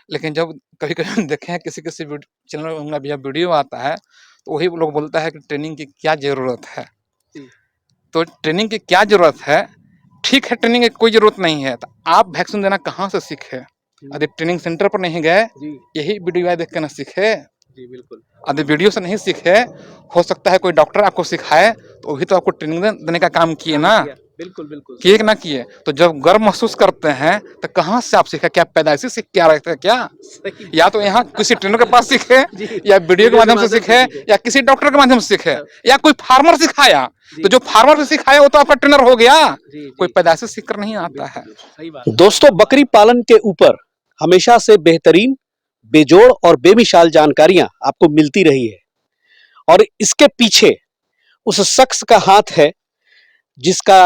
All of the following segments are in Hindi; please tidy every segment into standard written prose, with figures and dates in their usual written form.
लेकिन जब कभी-कभी हम देखे हैं किसी-किसी चैनल में जब वीडियो आता है, तो वही लोग बोलता है कि ट्रेनिंग की क्या ज़रूरत है? जी। तो ट्रेनिंग की क्या ज़रूरत है? ठीक है, ट्रेनिंग की कोई ज़रूरत नहीं है, तो आप वैक्सीन देना कहाँ से सीखे? यदि ट्रेनिंग सेंटर पर नहीं गए, जी, यही वीडियो देख के ना सीखे। जी, बिल्कुल। यदि वीडियो से नहीं सीखे, हो सकता है कोई डॉक्टर आपको सिखाए, तो वो भी तो आपको ट्रेनिंग देने का काम किए काम ना। किया। बिल्कुल, बिल्कुल, किए सही कि ना बात। किए? तो जब गर्व महसूस करते हैं, तो कहाँ से आप सीखे? क्या पैदाइशी सीख के आ रहे थे क्या? सही या तो बात यहाँ है। किसी ट्रेनर के पास सीखे, जी, या वीडियो के वीडियो के माध्यम से माध्यम से सीखे, सीखे। या किसी डॉक्टर के माध्यम से सीखे, अ, या कोई फार्मर सिखाया। तो जी, जो फार्मर से सिखाया वो तो आपका ट्रेनर हो गया। जी, कोई जी। पैदाइशी सीख कर नहीं आता बिल्कुल, है। बिल्कुल, सही बात है। दोस्तों, बकरी पालन के ऊपर हमेशा से बेहतरीन, बेजोड़ और बेमिसाल जानकारियां आपको मिलती रही है और इसके पीछे उस शख्स का हाथ है जिसका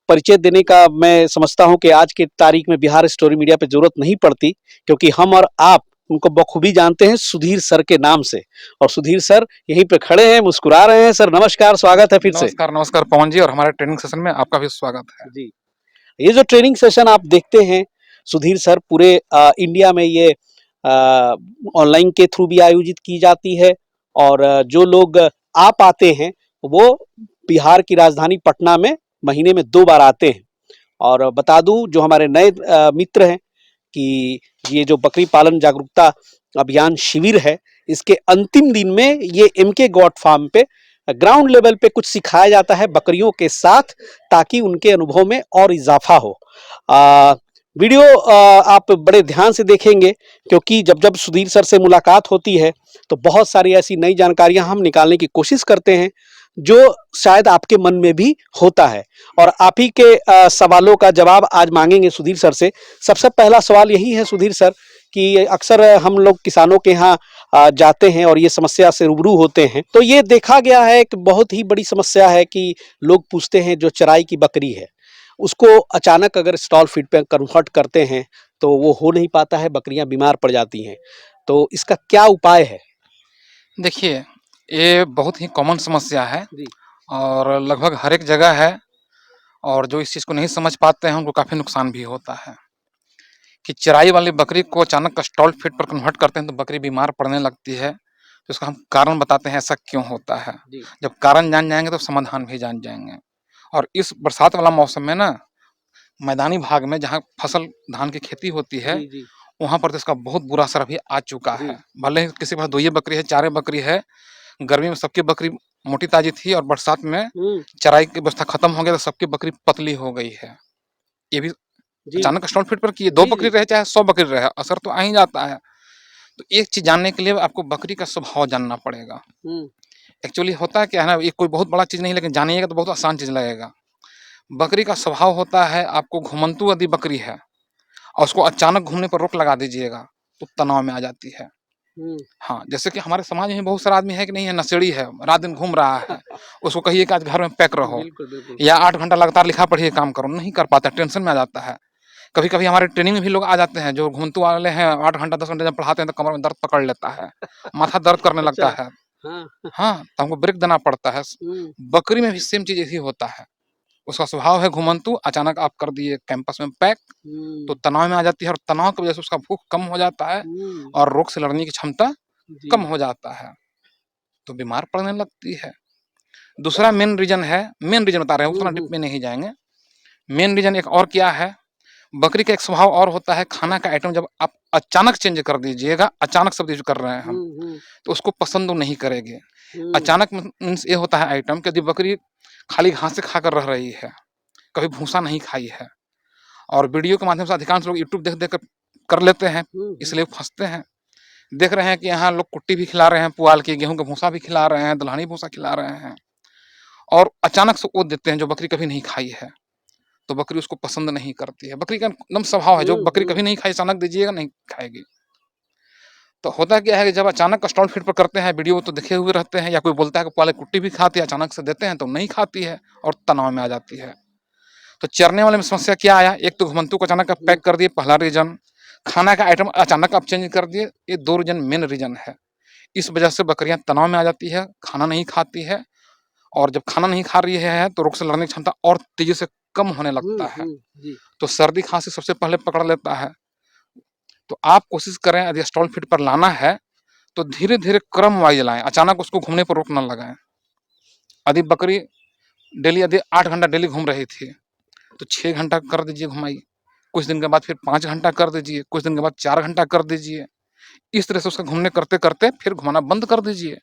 परिचय देने का मैं समझता हूं कि आज की तारीख में बिहार स्टोरी मीडिया पे जरूरत नहीं पड़ती, क्योंकि हम और आप उनको बखूबी जानते हैं सुधीर सर के नाम से। और सुधीर सर यहीं पे खड़े हैं, मुस्कुरा रहे हैं। सर नमस्कार, स्वागत है फिर से। नमस्कार, नमस्कार पवन जी, और हमारे ट्रेनिंग सेशन में आपका भी स्वागत है। जी, ये जो ट्रेनिंग सेशन आप देखते हैं सुधीर सर, पूरे इंडिया में ये ऑनलाइन के थ्रू भी आयोजित की जाती है और जो लोग आ पाते हैं वो बिहार की राजधानी पटना में महीने में 2 बार आते हैं। और बता दूं जो हमारे नए मित्र हैं कि ये जो बकरी पालन जागरूकता अभियान शिविर है, इसके अंतिम दिन में ये एमके गॉट फार्म पे ग्राउंड लेवल पे कुछ सिखाया जाता है बकरियों के साथ, ताकि उनके अनुभव में और इजाफा हो। वीडियो आप बड़े ध्यान से देखेंगे, क्योंकि जब जब सुधीर सर से मुलाकात होती है तो बहुत सारी ऐसी नई जानकारियां हम निकालने की कोशिश करते हैं जो शायद आपके मन में भी होता है। और आप ही के सवालों का जवाब आज मांगेंगे सुधीर सर से। सबसे पहला सवाल यही है सुधीर सर कि अक्सर हम लोग किसानों के यहाँ जाते हैं और ये समस्या से रूबरू होते हैं, तो ये देखा गया है कि बहुत ही बड़ी समस्या है कि लोग पूछते हैं जो चराई की बकरी है उसको अचानक अगर स्टॉल फीड पे कन्वर्ट करते हैं तो वो हो नहीं पाता है, बकरियां बीमार पड़ जाती हैं। तो इसका क्या उपाय है? देखिए, ये बहुत ही कॉमन समस्या है जी, और लगभग हर एक जगह है, और जो इस चीज़ को नहीं समझ पाते हैं, उनको काफ़ी नुकसान भी होता है। कि चराई वाली बकरी को अचानक स्टॉल फीड पर कन्वर्ट करते हैं तो बकरी बीमार पड़ने लगती है। तो उसका हम कारण बताते हैं ऐसा क्यों होता है। जी, जब कारण जान जाएँगे तो समाधान भी जान जाएँगे। और इस बरसात वाला मौसम में ना, मैदानी भाग में जहाँ फसल धान की खेती होती है, जी, जी, वहाँ पर तो इसका बहुत बुरा असर अभी आ चुका जी। है। भले ही किसी के पास 2 ही बकरी है, 4 बकरी है, गर्मी में सबकी बकरी मोटी-ताज़ी थी और बरसात में हुँ, चराई की व्यवस्था खत्म हो गया तो सबकी बकरी पतली हो गई है। ये भी जी, अचानक स्टॉल फीड पर किए 2 जी, बकरी जी। रहे चाहे 100 बकरी रहे, असर तो आ ही जाता है। तो एक चीज़ जानने के लिए आपको बकरी का स्वभाव जानना पड़ेगा। हुँ, एक्चुअली होता क्या है ना, ये कोई बहुत बड़ा चीज़ नहीं, लेकिन जानिएगा तो बहुत आसान चीज़ लगेगा। बकरी का स्वभाव होता है, आपको घुमंतू यदि बकरी है और उसको अचानक घूमने पर रोक लगा दीजिएगा, तो तनाव में आ जाती है। हुँ। हाँ, जैसे कि हमारे समाज में बहुत सारा आदमी है कि नहीं है, नशेड़ी है, रात दिन घूम रहा है, उसको कहिए कि आज घर में पैक रहो बिल्कुल, बिल्कुल। या 8 घंटा लगातार लिखा-पढ़िए काम करो, नहीं कर पाता, टेंशन में आ जाता है। कभी-कभी हमारे ट्रेनिंग में भी लोग आ जाते हैं जो घुमंतू वाले हैं, 8 घंटा 10 घंटे जब पढ़ाते हैं तो कमर में दर्द पकड़ लेता है, माथा दर्द करने लगता अच्छा, है। हाँ, हाँ, तो हमको ब्रेक देना पड़ता है। हुँ, बकरी में भी सेम चीज़ यही होता है। उसका स्वभाव है घुमंतू, अचानक आप कर दिए कैंपस में पैक, तो हुँ, तनाव में आ जाती है और तनाव की वजह से उसका भूख कम हो जाता है हुँ, और रोग से लड़ने की क्षमता जी, कम हो जाता है, तो बीमार पड़ने लगती है। दूसरा मेन रीज़न बता रहे हैं, हुँ, उतना डीप हुँ, में नहीं जाएँगे। मेन रीज़न एक और क्या है, बकरी का एक स्वभाव और होता है, खाना का आइटम जब आप अचानक चेंज कर दीजिएगा, अचानक सब चीज़ कर रहे हैं हम, हुँ, हुँ, तो उसको पसंद वो नहीं करेगी। हुँ, अचानक मीन्स ये होता है आइटम कि यदि बकरी खाली घासें खाकर रह रही है, कभी भूसा नहीं खाई है, और वीडियो के माध्यम से अधिकांश लोग यूट्यूब देख-देख कर कर लेते हैं, हुँ, हुँ, इसलिए फँसते हैं। देख रहे हैं कि यहाँ लोग कुट्टी भी खिला रहे हैं पुआल की, गेहूँ का भूसा भी खिला रहे हैं, दलहनी भूसा खिला रहे हैं, और अचानक से वो देते हैं जो बकरी कभी नहीं खाई है, तो बकरी उसको पसंद नहीं करती है। बकरी का एकदम स्वभाव है, जो हुँ, बकरी हुँ, कभी नहीं खाई अचानक दीजिएगा नहीं खाएगी। तो होता क्या है कि जब अचानक स्टॉल फीड पर करते हैं, वीडियो तो देखे हुए रहते हैं, या कोई बोलता है कि पहले कुट्टी भी खाती है, अचानक से देते हैं तो नहीं खाती है और तनाव में आ जाती है। तो चरने वाले में समस्या क्या आया, एक तो घुमंतू को अचानक आप हुँ, पैक कर दिए, पहला रीज़न। खाना का आइटम अचानक आप चेंज कर दिए, ये 2 रीज़न मेन रीज़न है। इस वजह से बकरियाँ तनाव में आ जाती है, खाना नहीं खाती है, और जब खाना नहीं खा रही है तो रोग से लड़ने की क्षमता और तेज़ी से कम होने लगता हुँ, है। हुँ, जी, तो सर्दी-खाँसी सबसे पहले पकड़ लेता है। तो आप कोशिश करें यदि स्टॉल फीड पर लाना है तो धीरे-धीरे क्रम वाइज़ लाएँ, अचानक उसको घूमने पर रोक ना लगाएँ। यदि बकरी डेली यदि 8 घंटा डेली घूम रही थी, तो 6 घंटा कर दीजिए घुमाई, कुछ दिन के बाद फिर 5 घंटा कर दीजिए, कुछ दिन के बाद 4 घंटा कर दीजिए। इस तरह से उसका घूमने करते-करते फिर घुमाना बंद कर दीजिए,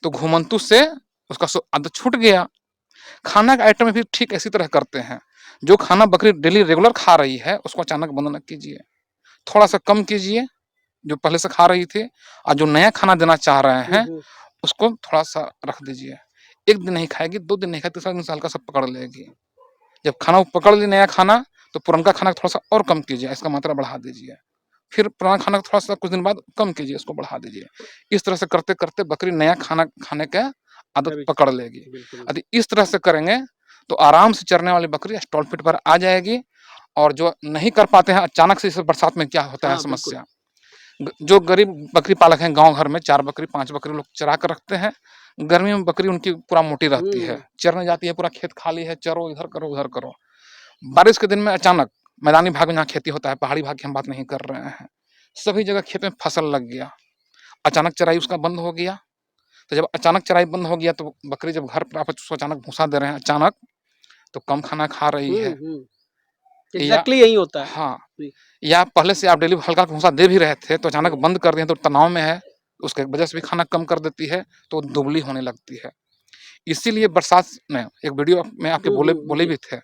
तो घुमंतु से उसका आदत छूट गया। खाना का आइटम भी ठीक इसी तरह करते हैं, जो खाना बकरी डेली रेगुलर खा रही है, उसको अचानक बंद ना कीजिए, थोड़ा-सा कम कीजिए, जो पहले से खा रही थी और जो नया खाना देना चाह रहे हैं, उसको थोड़ा-सा रख दीजिए। 1 दिन नहीं खाएगी, 2 दिन नहीं खाएगी, तीसरा दिन से हल्का-सा पकड़ लेगी। जब खाना वो पकड़ ली नया खाना, तो पुरनका खाना थोड़ा-सा और कम कीजिए, इसका मात्रा बढ़ा दीजिए। फिर पुराना खाना थोड़ा-सा कुछ दिन बाद कम कीजिए, इसको बढ़ा दीजिए। इस तरह से करते-करते बकरी नया खाना खाने का आदत पकड़ लेगी। यदि इस तरह से करेंगे, तो आराम से चरने वाली बकरी स्टॉल फीड पर आ जाएगी और जो नहीं कर पाते हैं, अचानक से इस बरसात में क्या होता है समस्या, जो गरीब बकरी पालक हैं गाँव घर में 4 बकरी, 5 बकरी लोग चरा कर रखते हैं, गर्मी में बकरी उनकी पूरा मोटी रहती है, चरने जाती है, पूरा खेत खाली है, चरो, इधर करो, उधर करो। बारिश के दिन में अचानक मैदानी भाग में जहाँ खेती होता है, पहाड़ी भाग की हम बात नहीं कर रहे हैं, सभी जगह खेत में फसल लग गया, अचानक चराई उसका बंद हो गया। तो जब अचानक चराई बंद हो गया, तो बकरी जब घर पर वापस उसको अचानक भूसा दे रहे हैं अचानक, तो कम खाना खा रही है। एग्जैक्टली यही होता है। हाँ, या पहले से आप डेली हल्का भूसा दे भी रहे थे, तो अचानक बंद कर दिए तो तनाव में है, उसके वजह से भी खाना कम कर देती है, तो दुबली होने लगती है। इसीलिए बरसात में एक वीडियो में आपके बोले भी थे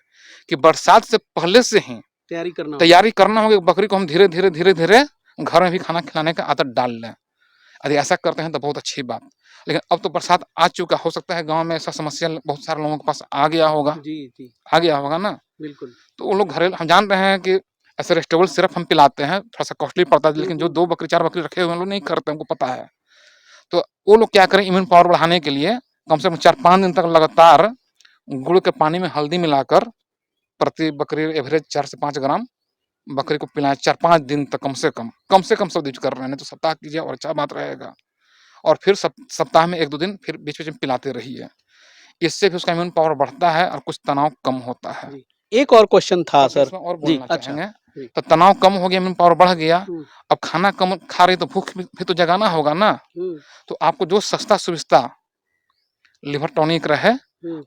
कि बरसात से पहले से ही तैयारी करना होगा, बकरी को हम धीरे-धीरे, धीरे-धीरे घर में भी खाना खिलाने का आदत डाल लें। यदि ऐसा करते हैं तो बहुत अच्छी बात। लेकिन अब तो बरसात आ चुका, हो सकता है गाँव में ऐसा समस्या बहुत सारे लोगों के पास आ गया होगा। जी। आ गया होगा ना? बिल्कुल। तो वो लोग घरेलू, हम जान रहे हैं कि ऐसे वेजिटेबल सिरप हम पिलाते हैं, थोड़ा-सा कॉस्टली पड़ता है, लेकिन जो 2 बकरी 4 बकरी रखे हुए हैं, वो लोग नहीं करते, हमको पता है। तो वो लोग क्या करें, इम्यून पावर बढ़ाने के लिए कम से कम 4-5 दिन तक लगातार गुड़ के पानी में हल्दी मिलाकर प्रति बकरी एवरेज 4 से 5 ग्राम बकरी को पिलाएँ 4-5 दिन तक कम से कम सब यूज़ कर रहे हैं, नहीं तो सप्ताह कीजिए और अच्छा बात रहेगा। और फिर सप्ताह में 1-2 दिन फिर बीच-बीच में पिलाते रहिए। इससे भी उसका इम्यून पावर बढ़ता है और कुछ तनाव कम होता है। एक और क्वेश्चन था सर। और बोलना चाहेंगे, तो तनाव कम हो गया, इम्यून पावर बढ़ गया, अब खाना कम खा रही तो भूख भी तो जगाना होगा ना, तो आपको जो सस्ता सुविस्ता लिवर टॉनिक रहे,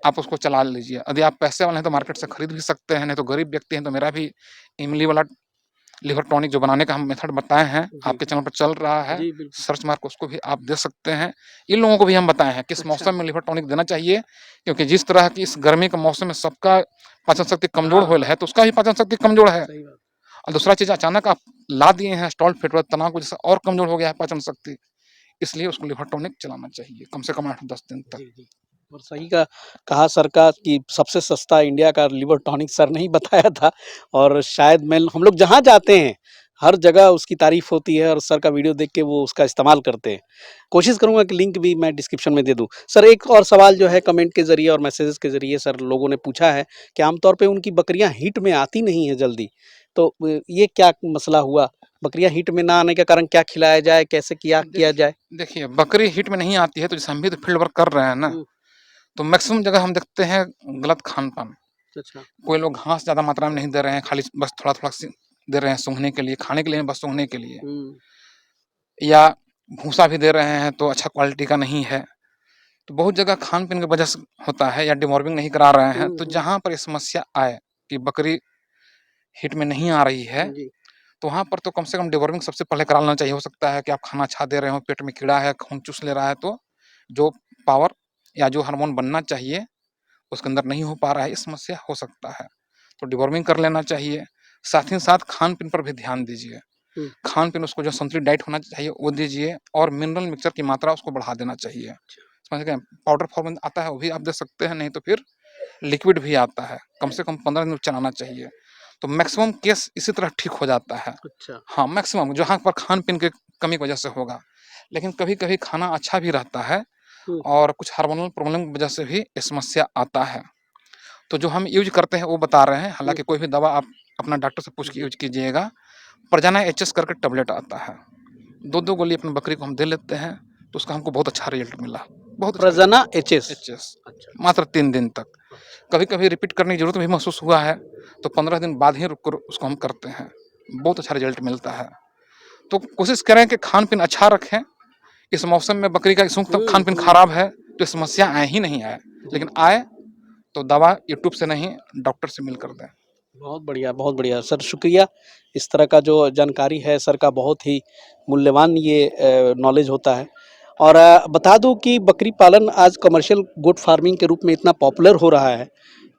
आप उसको चला लीजिए। यदि आप पैसे वाले हैं तो मार्केट से खरीद भी सकते हैं, नहीं तो गरीब व्यक्ति हैं तो मेरा भी इमली वाला लिवर टॉनिक जो बनाने का हम मेथड बताए हैं, आपके चैनल पर चल रहा है, सर्च मार के उसको भी आप दे सकते हैं। इन लोगों को भी हम बताए हैं किस मौसम में लिवर टॉनिक देना चाहिए, क्योंकि जिस तरह की इस गर्मी के मौसम में सबका पाचन शक्ति कमजोर हो है, तो उसका भी पाचन शक्ति कमजोर है। और दूसरा चीज, अचानक आप ला दिए हैं स्टॉल फीड पर, तनाव की वजह से और कमजोर हो गया है पाचन शक्ति, इसलिए उसको लिवर टॉनिक चलाना चाहिए कम से कम 8-10 दिन तक। और सही कहा सर का कि सबसे सस्ता इंडिया का लिवर टॉनिक सर ने ही बताया था, और शायद हम लोग जहाँ जाते हैं हर जगह उसकी तारीफ होती है, और सर का वीडियो देख के वो उसका इस्तेमाल करते हैं। कोशिश करूंगा कि लिंक भी मैं डिस्क्रिप्शन में दे दूं। सर एक और सवाल जो है कमेंट के जरिए और मैसेजेस के जरिए सर लोगों ने पूछा है कि आमतौर पे उनकी बकरियां हीट में आती नहीं है जल्दी, तो ये क्या मसला हुआ? बकरियां हीट में ना आने का कारण क्या खिलाया जाए, कैसे किया जाए? देखिए, बकरी हीट में नहीं आती है तो जैसे हम भी तो फील्ड वर्क कर रहे हैं ना, तो मैक्सिमम जगह हम देखते हैं गलत खान-पान। अच्छा। कोई लोग घास ज़्यादा मात्रा में नहीं दे रहे हैं, खाली बस थोड़ा-थोड़ा सी दे रहे हैं सूंघने के लिए, खाने के लिए बस सूंघने के लिए। या भूसा भी दे रहे हैं तो अच्छा क्वालिटी का नहीं है। तो बहुत जगह खान-पीन की वजह से होता है, या डिवॉर्मिंग नहीं करा रहे हैं, तो जहाँ पर ये समस्या आए कि बकरी हीट में नहीं आ रही है, तो वहाँ पर तो कम से कम डिवॉर्मिंग सबसे पहले करा लेना चाहिए। हो सकता है कि आप खाना अच्छा दे रहे हो, पेट में कीड़ा है, खून चूस ले रहा है, तो जो पावर या जो हार्मोन बनना चाहिए उसके अंदर नहीं हो पा रहा है, ये समस्या हो सकता है, तो डिवॉर्मिंग कर लेना चाहिए। साथ ही साथ खान-पीन पर भी ध्यान दीजिए। खान-पीन उसको जो संतुलित डाइट होना चाहिए वो दीजिए, और मिनरल मिक्सचर की मात्रा उसको बढ़ा देना चाहिए। समझ गए? पाउडर फॉर्म में आता है वो भी आप दे सकते हैं, नहीं तो फिर लिक्विड भी आता है, कम से कम 15 दिन चलाना चाहिए। तो मैक्सिमम केस इसी तरह ठीक हो जाता है। अच्छा। हाँ, मैक्सिमम जहाँ पर खान-पीन की कमी की वजह से होगा, लेकिन कभी-कभी खाना अच्छा भी रहता है और कुछ हार्मोनल प्रॉब्लम की वजह से भी ये समस्या आता है। तो जो हम यूज़ करते हैं वो बता रहे हैं, हालाँकि कोई भी दवा आप अपना डॉक्टर से पूछ के यूज़ कीजिएगा। प्रजाना एचएस करके टैबलेट आता है, 2-2 गोली अपनी बकरी को हम दे लेते हैं, तो उसका हमको बहुत अच्छा रिजल्ट मिला। बहुत अच्छा प्रजाना एचएस? एचएस मात्र 3 दिन तक। कभी-कभी रिपीट करने की ज़रूरत भी महसूस हुआ है, तो 15 दिन बाद ही रुक कर उसको हम करते हैं। बहुत अच्छा रिजल्ट मिलता है। तो कोशिश करें कि खान-पीन अच्छा रखें। इस मौसम में बकरी का इस वक़्त खान-पीन खराब है, तो समस्या आए ही नहीं आए। लेकिन आए तो दवा यूट्यूब से नहीं, डॉक्टर से मिलकर दें। बहुत बढ़िया सर, शुक्रिया। इस तरह का जो जानकारी है सर का, बहुत ही मूल्यवान ये नॉलेज होता है। और बता दूं कि बकरी पालन आज कमर्शियल गोट फार्मिंग के रूप में इतना पॉपुलर हो रहा है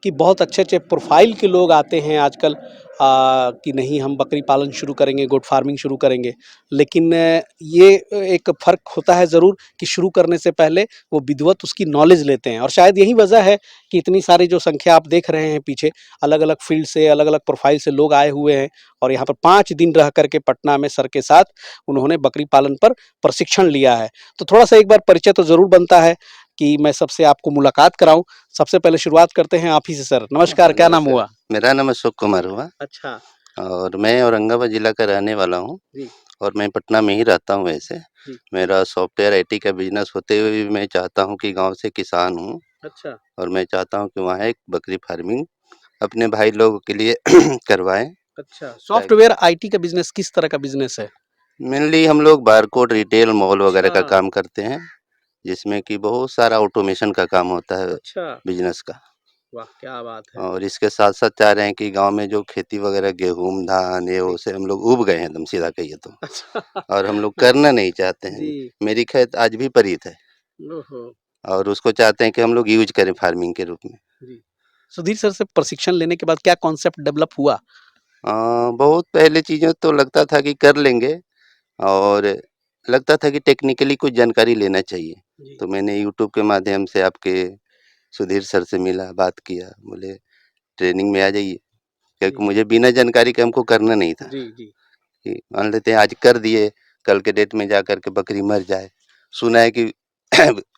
कि बहुत अच्छे-अच्छे प्रोफाइल के लोग आते हैं आजकल कि नहीं हम बकरी पालन शुरू करेंगे, गोट फार्मिंग शुरू करेंगे। लेकिन ये एक फ़र्क होता है ज़रूर कि शुरू करने से पहले वो विधिवत उसकी नॉलेज लेते हैं, और शायद यही वजह है कि इतनी सारी जो संख्या आप देख रहे हैं पीछे, अलग-अलग फ़ील्ड से, अलग-अलग प्रोफाइल से लोग आए हुए हैं और यहाँ पर 5 दिन रह कर के पटना में सर के साथ उन्होंने बकरी पालन पर प्रशिक्षण लिया है। तो थोड़ा-सा एक बार परिचय तो ज़रूर बनता है कि मैं सबसे आपको मुलाकात कराऊँ। सबसे पहले शुरुआत करते हैं आप ही से सर। नमस्कार, क्या नाम हुआ? मेरा नाम अशोक कुमार हुआ अच्छा, और मैं औरंगाबाद जिला का रहने वाला हूँ जी, और मैं पटना में ही रहता हूँ वैसे। जी। मेरा सॉफ्टवेयर आईटी का बिज़नेस होते हुए भी मैं चाहता हूँ कि गाँव से किसान हूँ अच्छा, और मैं चाहता हूँ कि वहाँ एक बकरी फार्मिंग अपने भाई लोगों के लिए करवाएँ। अच्छा। सॉफ्टवेयर आईटी का बिज़नेस किस तरह का बिज़नेस है? मेनली हम लोग बारकोड, रिटेल, मॉल वगैरह का अच्छा, काम करते हैं, जिसमें कि बहुत सारा ऑटोमेशन का काम होता है अच्छा। बिज़नेस का। वाह! क्या बात है। और इसके साथ-साथ चाह रहे हैं कि गाँव में जो खेती वगैरह गेहूँ, धान ये वो जी, से हम लोग ऊब गए हैं एकदम सीधा कहिए तो। अच्छा। और हम लोग हाँ, करना नहीं चाहते हैं। जी, मेरी खेत आज भी परीत है ओहो! और उसको चाहते हैं कि हम लोग यूज़ करें फार्मिंग के रूप में। जी। सुधीर सर से प्रशिक्षण लेने के बाद क्या कॉन्सेप्ट डेवलप हुआ? अ, बहुत पहले चीज़ें तो लगता था कि कर लेंगे और लगता था कि टेक्निकली कुछ जानकारी लेना चाहिए। जी, तो मैंने यूट्यूब के माध्यम से आपके सुधीर सर से मिला, बात किया, बोले ट्रेनिंग में आ जाइए, जी, क्योंकि मुझे बिना जानकारी के हमको करना नहीं था जी, जी, कि मान लेते हैं आज कर दिए, कल के डेट में जा कर के बकरी मर जाए। सुना है कि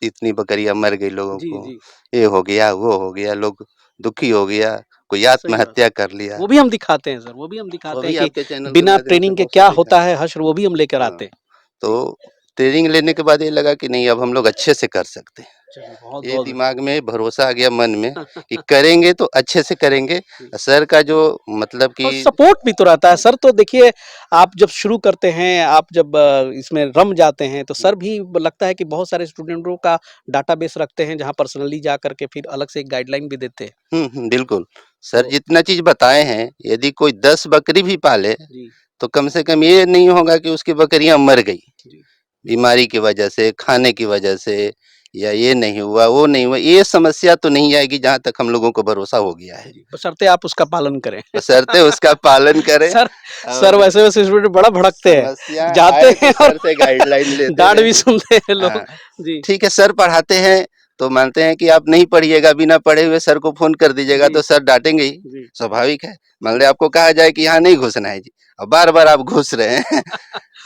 इतनी बकरियाँ मर गई लोगों जी, को, जी। ये हो गया, वो हो गया, लोग दुखी हो गया, कोई सही बात। आत्महत्या कर लिया। वो भी हम दिखाते हैं सर, वो भी हम वो दिखाते हैं भी कि आपके चैनल के बिना माध्यम से ट्रेनिंग के बहुत सा क्या देखा। होता है हश्र, वो भी हम लेकर हाँ, आते हैं। जी, तो ट्रेनिंग लेने के बाद ये लगा कि नहीं अब हम लोग अच्छे से कर सकते हैं। चलिए ये बहुत-बहुत दिमाग में भरोसा आ गया मन में कि करेंगे तो अच्छे से करेंगे। जी। सर का जो मतलब कि और सपोर्ट भी तो रहता है सर। तो देखिए, आप जब शुरू करते हैं, आप जब इसमें रम जाते हैं, तो सर भी लगता है कि बहुत सारे स्टूडेंटों का डाटाबेस रखते हैं, जहाँ पर्सनली जा कर के फिर अलग से एक गाइडलाइन भी देते हैं। बिल्कुल। सर तो जितना चीज़ बताए हैं, यदि कोई 10 बकरी भी पाले, जी, तो कम से कम ये नहीं होगा कि उसकी बकरियाँ मर गई, जी, बीमारी की वजह से, खाने की वजह से या ये नहीं हुआ, वो नहीं हुआ। ये समस्या तो नहीं आएगी जहाँ तक हम लोगों को भरोसा हो गया है। जी, बशर्ते आप उसका पालन करें। बशर्ते उसका पालन करें सर सर और वैसे-वैसे स्टूडेंट बड़ा भड़कते हैं, समस्या जाते आए हैं तो और सर से गाइडलाइन लेते डाँट भी रहें। सुनते हैं लोग। हाँ, जी, ठीक है सर पढ़ाते हैं, तो मानते हैं कि आप नहीं पढ़िएगा, बिना पढ़े हुए सर को फ़ोन कर दीजिएगा जी, तो सर डाँटेंगे ही, जी, स्वाभाविक है। मान जी, लें आपको कहा जाए कि यहाँ नहीं घुसना है जी, और बार-बार आप घुस रहे हैं,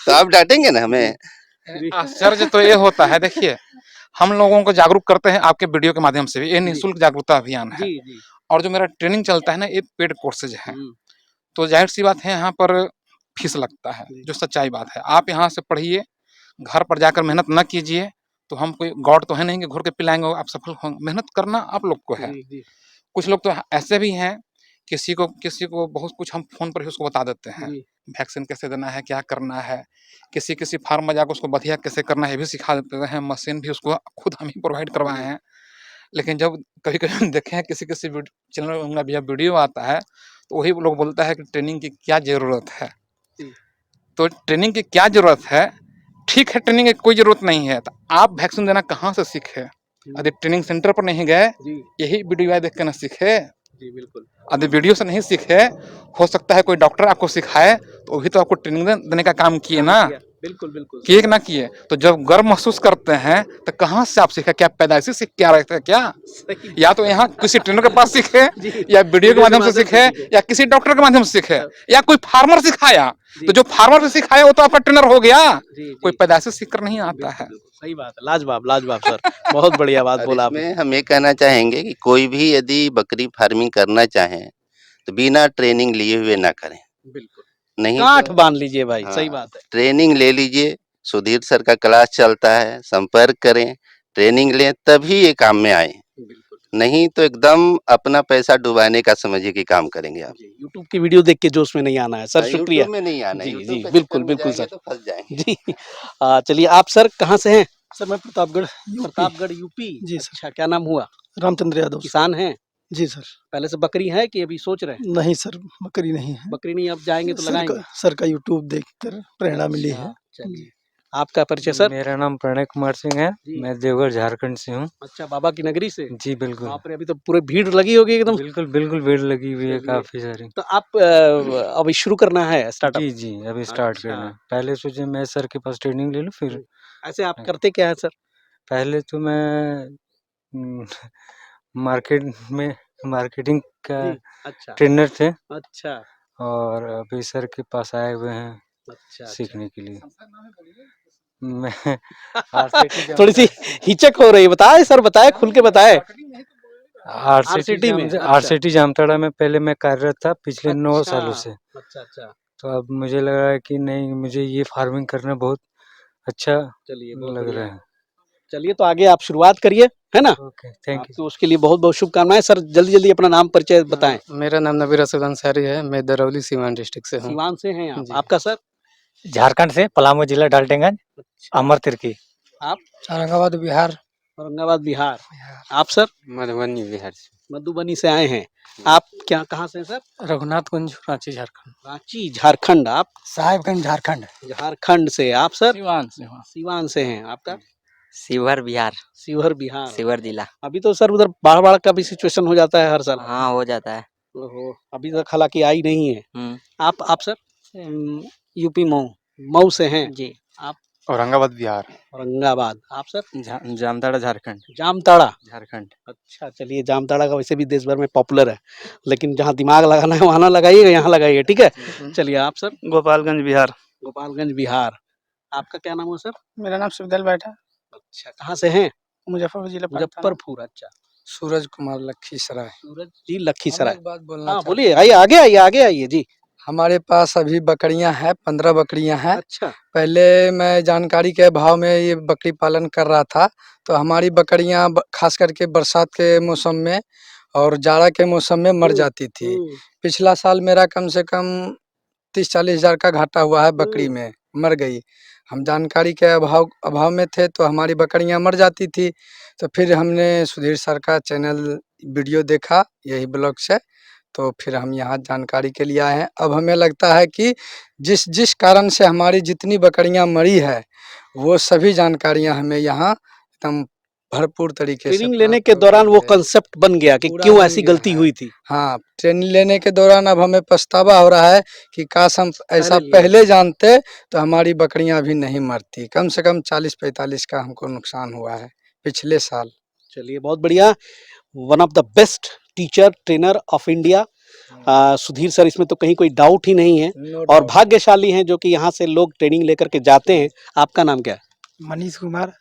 तो आप डाँटेंगे ना जी, हमें? जी, आश्चर्य तो ये होता है, देखिए, हम लोगों को जागरूक करते हैं आपके वीडियो के माध्यम से भी, ये जी, निःशुल्क जागरूकता अभियान है। जी, जी। और जो मेरा ट्रेनिंग चलता है ना, ये पेड कोर्सेज हैं। हुँ, तो ज़ाहिर-सी बात है यहाँ पर फीस लगता है, जी, जो सच्चाई बात है। आप यहाँ से पढ़िए, घर पर जाकर मेहनत ना कीजिए, तो हम कोई गॉड तो है नहीं कि घूर के पिलाएँगे और आप सफल होंगे। मेहनत करना आप लोग को है। जी, जी, कुछ लोग तो ऐसे भी हैं, किसी को बहुत कुछ हम फ़ोन पर ही उसको बता देते हैं। जी, वैक्सीन कैसे देना है, क्या करना है, किसी फार्म में जाकर उसको बढ़िया कैसे करना है, ये भी सिखा देते हैं। मशीन भी उसको खुद हम ही प्रोवाइड करवाए जी, हैं। लेकिन जब कभी-कभी हम देखे हैं किसी-किसी चैनल में भैया वीडियो आता है, तो वही लोग बोलता है कि ट्रेनिंग की क्या ज़रूरत है? जी, तो ट्रेनिंग की क्या ज़रूरत है? ठीक है, ट्रेनिंग की कोई ज़रूरत नहीं है, तो आप वैक्सीन देना कहाँ से सीखे? हुँ, यदि ट्रेनिंग सेंटर पर नहीं गए, जी, यही वीडियो देख के ना सीखे। जी, बिल्कुल। यदि वीडियो से नहीं सीखे, हो सकता है कोई डॉक्टर आपको सिखाए, तो वो भी तो आपको ट्रेनिंग देने का काम किए काम ना। किया। बिल्कुल, बिल्कुल, सही किए कि बात ना किए? तो जब गर्व महसूस करते हैं, तो कहाँ से आप सीखे? क्या पैदाइशी सीख के आ रहे थे क्या? है। सही या बात तो है। यहाँ किसी ट्रेनर के पास सीखे, जी, या वीडियो के वीडियो के माध्यम से माध्यम से सीखे, सीखे। या किसी डॉक्टर के माध्यम से सीखे, हाँ, या कोई फार्मर सिखाया। तो जी, जो फार्मर से सिखाया वो तो आपका ट्रेनर हो गया। जी, कोई जी। पैदाइशी सीख कर नहीं आता बिल्कुल, है। बिल्कुल, सही बात है। लाजवाब, लाजवाब सर। बहुत बढ़िया बात और बोला आपने। इसमें हम ये कहना चाहेंगे कि कोई भी यदि बकरी फार्मिंग करना चाहें, तो बिना ट्रेनिंग लिए हुए ना करें। बिल्कुल। नहीं गाँठ तो बाँध लीजिए भाई, सही हाँ, बात है। ट्रेनिंग ले लीजिए, सुधीर सर का क्लास चलता है, संपर्क करें, ट्रेनिंग लें तभी ये काम में आएँ। बिल्कुल। नहीं तो एकदम अपना पैसा डुबाने का समझिए कि काम करेंगे आप। जी, यूट्यूब की वीडियो देख के जोश में नहीं आना है सर, शुक्रिया। यूट्यूब में नहीं आना है, जी, यूट्यूब जी, के चक्कर बिल्कुल, में बिल्कुल जाएँगे सर। तो फँस जाएँगे। जी चलिए आप सर कहाँ से हैं? सर मैं प्रतापगढ़ यूपी। प्रतापगढ़ यूपी। जी सर। अच्छा, क्या नाम हुआ? रामचंद्र यादव सर। किसान हैं? जी सर। पहले से बकरी है कि अभी सोच रहे हैं? नहीं सर, बकरी नहीं है। बकरी नहीं, अब जाएँगे तो लगाएँगे? सर का यूट्यूब देखकर प्रेरणा मिली है। अच्छा, चलिए। आपका परिचय सर? मेरा नाम प्रणय कुमार सिंह है। जी। मैं देवघर झारखंड से हूँ। अच्छा, बाबा की नगरी से? जी बिल्कुल। बाप रे! अभी तो पूरे भीड़ लगी होगी एकदम। बिल्कुल, बिल्कुल भीड़ लगी हुई है चलिए। काफ़ी सारी। तो आप अभी शुरू करना है स्टार्टअप? जी, जी, अभी स्टार्ट अच्छा। करना है। पहले सोचे मैं सर के पास ट्रेनिंग ले लूँ फिर ऐसे आप करते क्या हैं सर? पहले तो मैं उम, मार्केट में मार्केटिंग का जी, अच्छा, ट्रेनर थे अच्छा, और अभी सर के पास आए हुए हैं अच्छा, अच्छा। सीखने के लिए। मैं आरसीटी थोड़ी-सी जामताड़ा हिचक हो रही है, बताएँ सर बताएँ, खुल के बताएँ। आरसीटी में? अच्छा। आरसीटी जामताड़ा में पहले मैं कार्यरत था पिछले 9 अच्छा, सालों से। अच्छा, अच्छा। तो अब मुझे लगा है कि नहीं मुझे ये फार्मिंग करना बहुत अच्छा चलिए, बहुत लग बढ़िया। रहा है। चलिए तो आगे आप शुरुआत करिए, है ना? Okay, thank you. आपको उसके लिए बहुत-बहुत शुभकामनाएँ। सर जल्दी-जल्दी अपना नाम परिचय बताएँ। मेरा नाम नबीर असद अंसारी है। मैं दरौली सीवान डिस्ट्रिक्ट से हूँ। सीवान से हैं आप, जी। आपका सर? झारखंड से पलामू जिला डाल्टनगंज अच्छा, अमर तिर्की। आप? औरंगाबाद बिहार। औरंगाबाद, बिहार। आप सर? मधुबनी बिहार से। मधुबनी से आए हैं। आप क्या कहाँ से हैं सर? रघुनाथगंज रांची झारखंड। रांची, झारखंड। आप? साहेबगंज झारखंड। झारखंड से। आप सर? सीवान से हूँ। सीवान से हैं। आपका? शिवहर बिहार, शिवहर, बिहार। शिवहर जिला। अभी तो सर उधर बाढ़-वाढ़ का भी सिचुएशन हो जाता है हर साल। हाँ, हो जाता है। ओहो! अभी तक हालाँकि आई नहीं है। हुँ। आप सर? यूपी मऊ। मऊ से हैं। जी। आप? औरंगाबाद बिहार। औरंगाबाद। आप सर? जामताड़ा झारखंड। जामताड़ा। झारखंड। अच्छा, चलिए जामताड़ा का वैसे भी देश भर में पॉपुलर है। लेकिन जहाँ दिमाग लगाना है वहाँ ना लगाइएगा, यहाँ लगाइए, ठीक है? चलिए आप सर? गोपालगंज बिहार। गोपालगंज, बिहार। आपका क्या नाम हुआ सर? मेरा नाम शिवदल बैठा। अच्छा, कहाँ से हैं? मुजफ्फरपुर जिला मुजफ्फरपुर, अच्छा। सूरज कुमार लखीसराय। सूरज जी, लखीसराय। एक बात बोलना हाँ, चाहता बोलिए, हूँ। आगे आइए जी। हमारे पास अभी बकरियां हैं, 15 बकरियां हैं। अच्छा, पहले मैं जानकारी के अभाव में ये बकरी पालन कर रहा था, तो हमारी बकरियां खास करके बरसात के मौसम में और जाड़ा के मौसम में मर जाती थी। हुँ, पिछला साल मेरा कम से कम 30-40 हज़ार का घाटा हुआ है बकरी हुँ। में, मर गई। हम जानकारी के अभाव अभाव में थे तो हमारी बकरियां मर जाती थी। तो फिर हमने सुधीर सर का चैनल वीडियो देखा यही ब्लॉग से, तो फिर हम यहाँ जानकारी के लिए आए हैं। अब हमें लगता है कि जिस कारण से हमारी जितनी बकरियां मरी है, वो सभी जानकारियां हमें यहाँ एकदम भरपूर तरीके से ट्रेनिंग लेने प्राप्त के हो दौरान गई वो है। कांसेप्ट बन गया कि पूरा क्यों बन ऐसी गया गलती है। हुई थी। हाँ, ट्रेनिंग लेने के दौरान अब हमें पछतावा हो रहा है कि काश हम ऐसा लिया पहले जानते तो हमारी बकरियां अभी नहीं मरती। कम से कम 40-45 का हमको नुकसान हुआ है पिछले साल। चलिए, बहुत बढ़िया। One of the best teacher, trainer of India Sudhir sir, इसमें तो कहीं कोई डाउट ही नहीं है। और भाग्यशाली हैं जो कि यहाँ से लोग ट्रेनिंग लेकर के जाते हैं। आपका नाम क्या है? मनीष कुमार,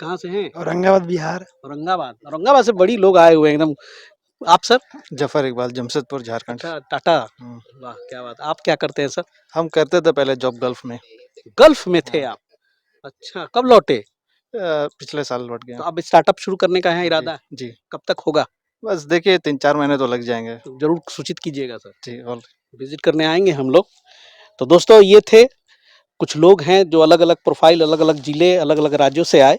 कहाँ से हैं? औरंगाबाद बिहार। औरंगाबाद। औरंगाबाद से बड़ी लोग आए हुए हैं एकदम। आप सर? जफर इकबाल, जमशेदपुर, झारखंड। अच्छा, टाटा। हुँ। वाह, क्या बात! आप क्या करते हैं सर? हम करते थे पहले जॉब गल्फ में। गल्फ में थे हाँ। आप? अच्छा, कब लौटे? पिछले साल लौट गए तो हैं। अब स्टार्टअप शुरू करने का है जी, इरादा? जी। कब तक होगा? बस देखिए 3-4 महीने तो लग जाएँगे। तो ज़रूर सूचित कीजिएगा सर। जी, और विज़िट करने आएँगे हम लोग। तो दोस्तों ये थे कुछ लोग हैं जो अलग-अलग प्रोफ़ाइल, अलग-अलग ज़िले, अलग-अलग राज्यों से आए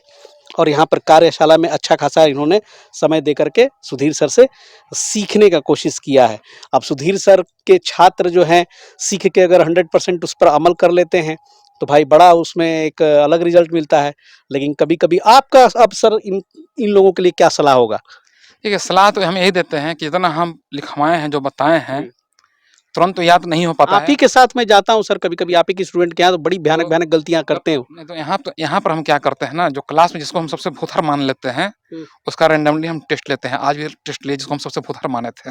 और यहाँ पर कार्यशाला में अच्छा खासा इन्होंने समय दे कर के सुधीर सर से सीखने का कोशिश किया है। अब सुधीर सर के छात्र जो हैं, सीख के अगर 100% उस पर अमल कर लेते हैं, तो भाई बड़ा उसमें एक अलग रिज़ल्ट मिलता है। लेकिन कभी-कभी आपका अब सर इन लोगों के लिए क्या सलाह होगा? देखिए, सलाह तो हम यही देते हैं कि जितना हम लिखवाए हैं, जो बताए हैं, जी। तुरंत तो याद नहीं हो पाता आप ही है। के साथ मैं जाता हूँ सर कभी-कभी, आप ही के स्टूडेंट के यहाँ तो बड़ी भयानक-भयानक गलतियाँ करते हो। नहीं तो यहाँ पर हम क्या करते हैं ना, जो क्लास में जिसको हम सबसे भूथर मान लेते हैं, हुँ। उसका रैंडमली हम टेस्ट लेते हैं। आज भी टेस्ट लिए जिसको हम सबसे भूथर माने थे।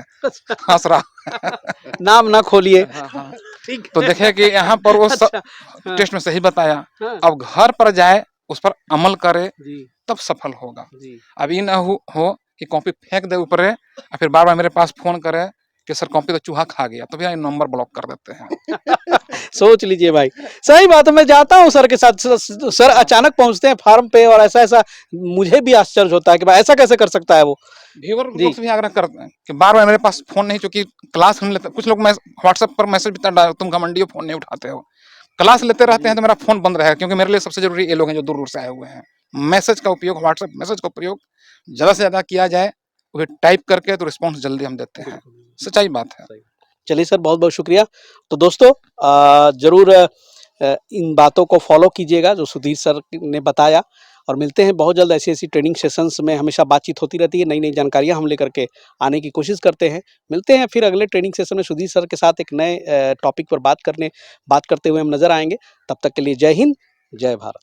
हँस रहा। नाम ना खोलिए। हाँ, हाँ। ठीक तो देखिए कि यहाँ पर वो अच्छा, हाँ, टेस्ट में सही बताया। हाँ। अब घर पर जाए, उस पर अमल करे, जी, तब सफल होगा। जी। अब ये ना हो कि कॉपी फेंक दे ऊपरे और फिर बार-बार मेरे पास फ़ोन करे कि सर कॉपी तो चूहा खा गया, तो भैया ये नंबर ब्लॉक कर देते हैं। सोच लीजिए भाई, सही बात है। मैं जाता हूँ सर के साथ, सर अचानक पहुंचते हैं फार्म पे और ऐसा ऐसा, मुझे भी आश्चर्य होता है कि भाई ऐसा कैसे कर सकता है वो। व्यूअर जी। लोग से भी आग्रह करते हैं कि बार-बार मेरे पास फ़ोन नहीं, चूँकि क्लास हम लेते, कुछ लोग व्हाट्सएप पर मैसेज भी डाल, तुम घमंडी हो, फ़ोन नहीं उठाते हो। क्लास लेते रहते हैं तो मेरा फ़ोन बंद रहेगा, क्योंकि मेरे लिए सबसे ज़रूरी ये लोग हैं जो दूर-दूर से आए हुए हैं। मैसेज का उपयोग, व्हाट्सएप मैसेज का प्रयोग ज़्यादा से ज़्यादा किया जाए, वो टाइप करके तो रिस्पॉन्स जल्दी हम देते हैं। सच्चाई बात है। चलिए सर, बहुत बहुत शुक्रिया। तो दोस्तों जरूर इन बातों को फॉलो कीजिएगा जो सुधीर सर ने बताया, और मिलते हैं बहुत जल्द। ऐसी ऐसी ट्रेनिंग सेशंस में हमेशा बातचीत होती रहती है, नई नई जानकारियां हम लेकर के आने की कोशिश करते हैं। मिलते हैं फिर अगले ट्रेनिंग सेशन में सुधीर सर के साथ एक नए टॉपिक पर बात करते हुए हम नजर आएंगे। तब तक के लिए जय हिंद, जय भारत।